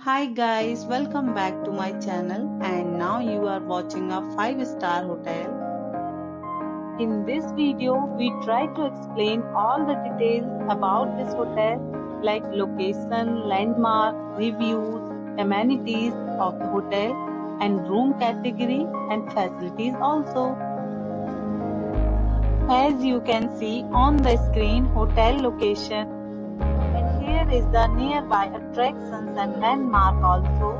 Hi guys, welcome back to my channel and now you are watching a 5-star hotel. In this video, we try to explain all the details about this hotel like location, landmark, reviews, amenities of the hotel and room category and facilities also. As you can see on the screen, hotel location. Here is the nearby attractions and landmark also.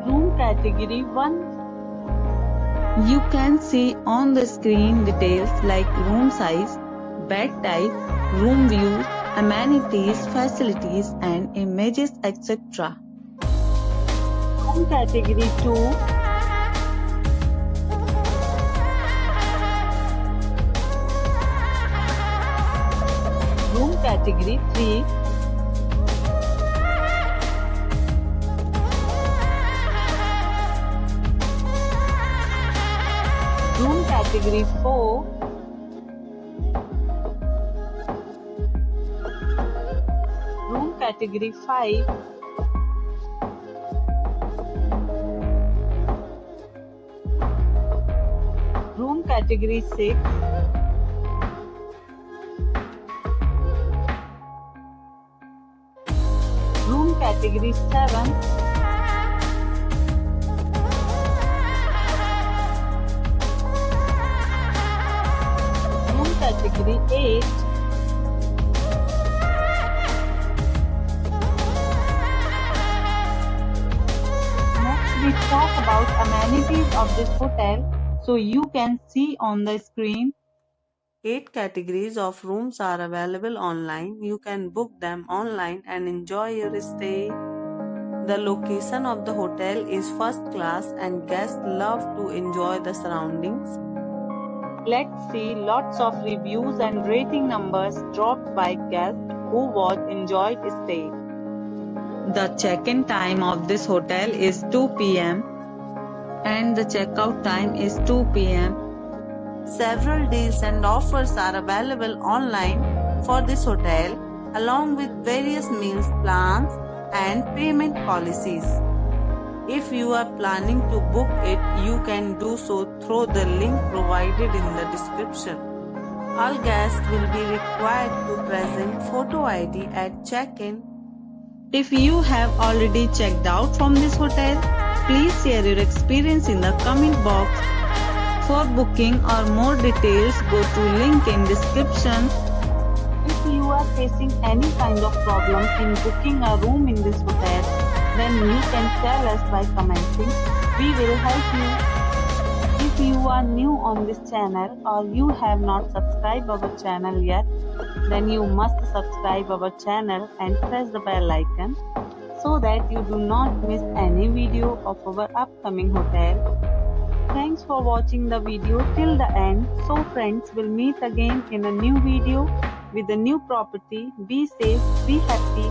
Room category 1. You can see on the screen details like room size, bed type, room views, amenities, facilities and images etc. Room category 2. Room category 3. Room category 4. Room category 5. Room category 6. Room category 7. Room category 8. Next we talk about amenities of this hotel, so you can see on the screen. 8 categories of rooms are available online. You can book them online and enjoy your stay. The location of the hotel is first class and guests love to enjoy the surroundings. Let's see lots of reviews and rating numbers dropped by guests who enjoyed stay. The check-in time of this hotel is 2 p.m. and the checkout time is 2 p.m. Several deals and offers are available online for this hotel, along with various meals plans and payment policies. If you are planning to book it, you can do so through the link provided in the description. All guests will be required to present photo ID at check-in. If you have already checked out from this hotel, please share your experience in the comment box. For booking or more details, go to link in description. If you are facing any kind of problem in booking a room in this hotel, then you can tell us by commenting. We will help you. If you are new on this channel or you have not subscribed our channel yet, then you must subscribe our channel and press the bell icon so that you do not miss any video of our upcoming hotel. Thanks for watching the video till the end. So friends, will meet again in a new video with a new property. Be safe, be happy.